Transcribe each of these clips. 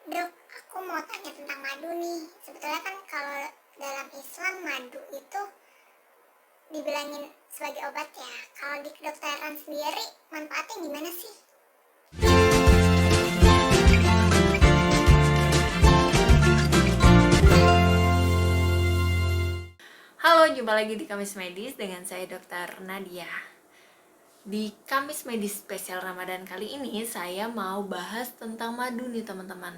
Dok, aku mau tanya tentang madu nih. Sebetulnya kan kalau dalam Islam madu itu dibilangin sebagai obat ya. Kalau di kedokteran sendiri manfaatnya gimana sih? Halo, jumpa lagi di Kamis Medis dengan saya Dr. Nadia. Di Kamis Medis spesial Ramadan kali ini saya mau bahas tentang madu nih teman-teman.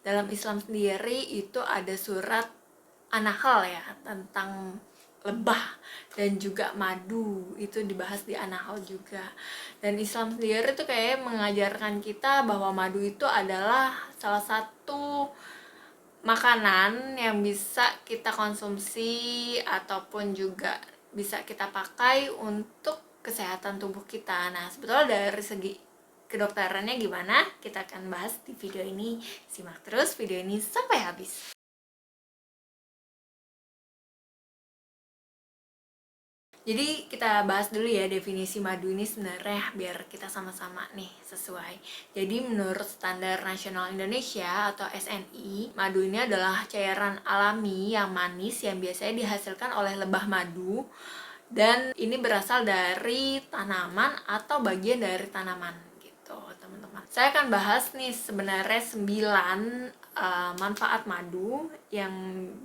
Dalam Islam sendiri itu ada surat An-Nahl ya, tentang lebah dan juga madu, itu dibahas di An-Nahl juga. Dan Islam sendiri tuh kayak mengajarkan kita bahwa madu itu adalah salah satu makanan yang bisa kita konsumsi ataupun juga bisa kita pakai untuk kesehatan tubuh kita. Nah, sebetulnya dari segi kedokterannya gimana? Kita akan bahas di video ini. Simak terus video ini sampai habis. Jadi kita bahas dulu ya definisi madu ini sebenarnya biar kita sama-sama nih sesuai. Jadi menurut Standar Nasional Indonesia atau SNI, madu ini adalah cairan alami yang manis yang biasanya dihasilkan oleh lebah madu, dan ini berasal dari tanaman atau bagian dari tanaman gitu teman-teman. Saya akan bahas nih sebenarnya 9 manfaat madu yang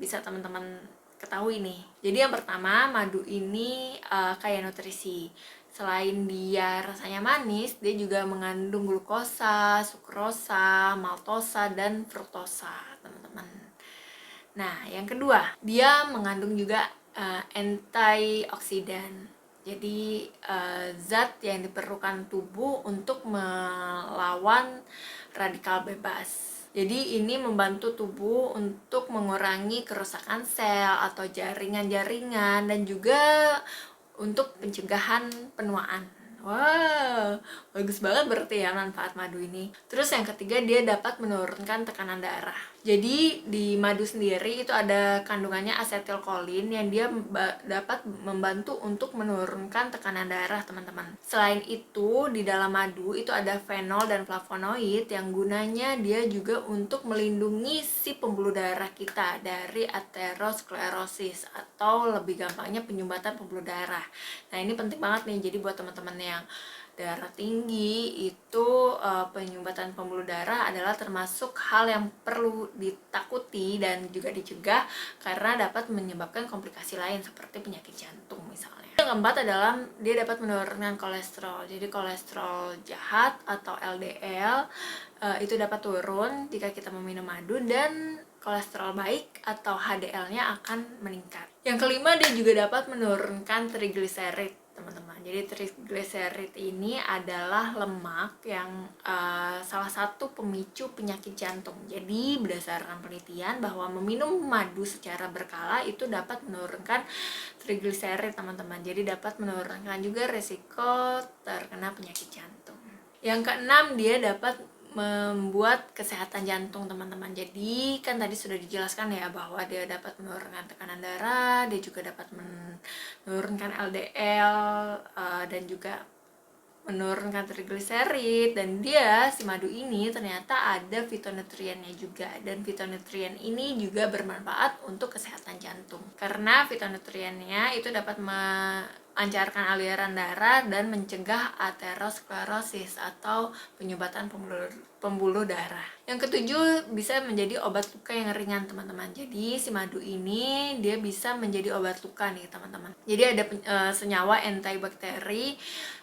bisa teman-teman ketahui nih. Jadi yang pertama, madu ini kaya nutrisi. Selain dia rasanya manis, dia juga mengandung glukosa, sukrosa, maltosa, dan fruktosa, teman-teman. Nah, yang kedua, dia mengandung juga antioksidan. Jadi zat yang diperlukan tubuh untuk melawan radikal bebas. Jadi ini membantu tubuh untuk mengurangi kerusakan sel atau jaringan-jaringan dan juga untuk pencegahan penuaan. Wow, bagus banget berarti ya manfaat madu ini. Terus yang ketiga, dia dapat menurunkan tekanan darah. Jadi di madu sendiri itu ada kandungannya asetilkolin yang dia dapat membantu untuk menurunkan tekanan darah, teman-teman. Selain itu, di dalam madu itu ada fenol dan flavonoid yang gunanya dia juga untuk melindungi si pembuluh darah kita dari aterosklerosis atau lebih gampangnya penyumbatan pembuluh darah. Nah, ini penting banget nih. Jadi buat teman-teman yang darah tinggi itu penyumbatan pembuluh darah adalah termasuk hal yang perlu ditakuti dan juga dicegah karena dapat menyebabkan komplikasi lain seperti penyakit jantung misalnya. Yang keempat adalah dia dapat menurunkan kolesterol. Jadi kolesterol jahat atau LDL itu dapat turun jika kita meminum madu, dan kolesterol baik atau HDL-nya akan meningkat. Yang kelima, dia juga dapat menurunkan trigliserid, teman-teman. Jadi trigliserid ini adalah lemak yang salah satu pemicu penyakit jantung. Jadi berdasarkan penelitian bahwa meminum madu secara berkala itu dapat menurunkan trigliserid, teman-teman. Jadi dapat menurunkan juga resiko terkena penyakit jantung. Yang keenam, dia dapat membuat kesehatan jantung, teman-teman. Jadi kan tadi sudah dijelaskan ya bahwa dia dapat menurunkan tekanan darah, dia juga dapat menurunkan LDL dan juga menurunkan trigliserid, dan dia si madu ini ternyata ada fitonutriennya juga, dan fitonutrien ini juga bermanfaat untuk kesehatan jantung karena fitonutriennya itu dapat melancarkan aliran darah dan mencegah aterosklerosis atau penyumbatan pembuluh darah. Yang ketujuh, bisa menjadi obat luka yang ringan, teman-teman. Jadi si madu ini dia bisa menjadi obat luka nih, teman-teman. Jadi ada senyawa antibakteri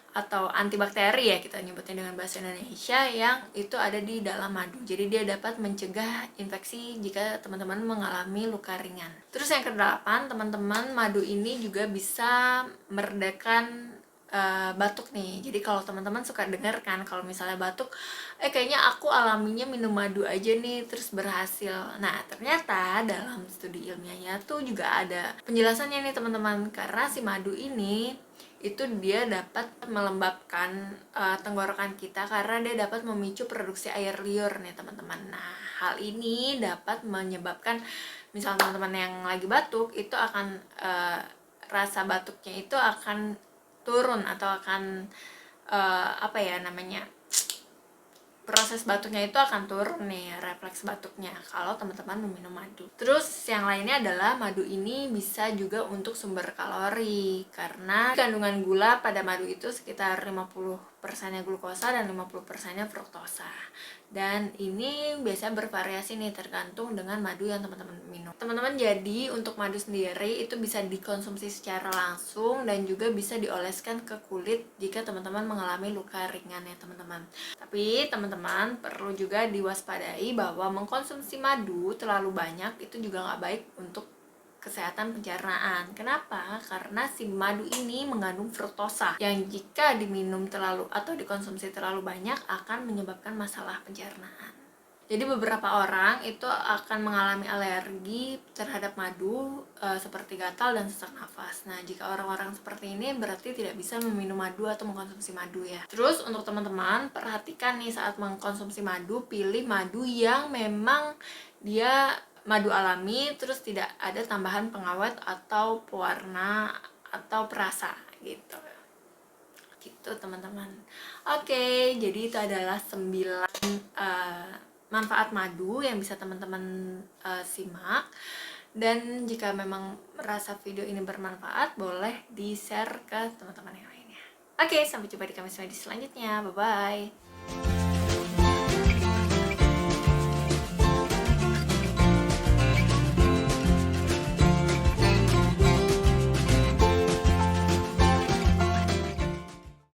atau antibakteri ya kita nyebutnya dengan bahasa Indonesia, yang itu ada di dalam madu. Jadi dia dapat mencegah infeksi jika teman-teman mengalami luka ringan. Terus yang kedelapan, teman-teman, madu ini juga bisa meredakan batuk nih. Jadi kalau teman-teman suka dengar kan kalau misalnya batuk, kayaknya aku alaminya minum madu aja nih terus berhasil. Nah, ternyata dalam studi ilmiahnya tuh juga ada penjelasannya nih, teman-teman. Karena si madu ini itu dia dapat melembabkan tenggorokan kita karena dia dapat memicu produksi air liur nih, teman-teman. Nah, hal ini dapat menyebabkan misal teman-teman yang lagi batuk itu akan rasa batuknya itu akan turun atau akan apa ya namanya, proses batuknya itu akan turun nih, refleks batuknya kalau teman-teman meminum madu. Terus yang lainnya adalah madu ini bisa juga untuk sumber kalori, karena kandungan gula pada madu itu sekitar 50%-nya glukosa dan 50%-nya fruktosa. Dan ini biasanya bervariasi nih tergantung dengan madu yang teman-teman minum. Teman-teman, jadi untuk madu sendiri itu bisa dikonsumsi secara langsung dan juga bisa dioleskan ke kulit jika teman-teman mengalami luka ringan ya teman-teman. Tapi teman-teman perlu juga diwaspadai bahwa mengkonsumsi madu terlalu banyak itu juga nggak baik untuk kesehatan pencernaan. Kenapa? Karena si madu ini mengandung fruktosa yang jika diminum terlalu atau dikonsumsi terlalu banyak akan menyebabkan masalah pencernaan. Jadi beberapa orang itu akan mengalami alergi terhadap madu seperti gatal dan sesak nafas. Nah, jika orang-orang seperti ini berarti tidak bisa meminum madu atau mengkonsumsi madu ya. Terus untuk teman-teman, perhatikan nih saat mengkonsumsi madu, pilih madu yang memang dia madu alami, terus tidak ada tambahan pengawet atau pewarna atau perasa gitu teman-teman. Oke, jadi itu adalah 9 manfaat madu yang bisa teman-teman simak. Dan jika memang merasa video ini bermanfaat, boleh di-share ke teman-teman yang lainnya. Oke, sampai jumpa di Kamis Medis selanjutnya. Bye-bye.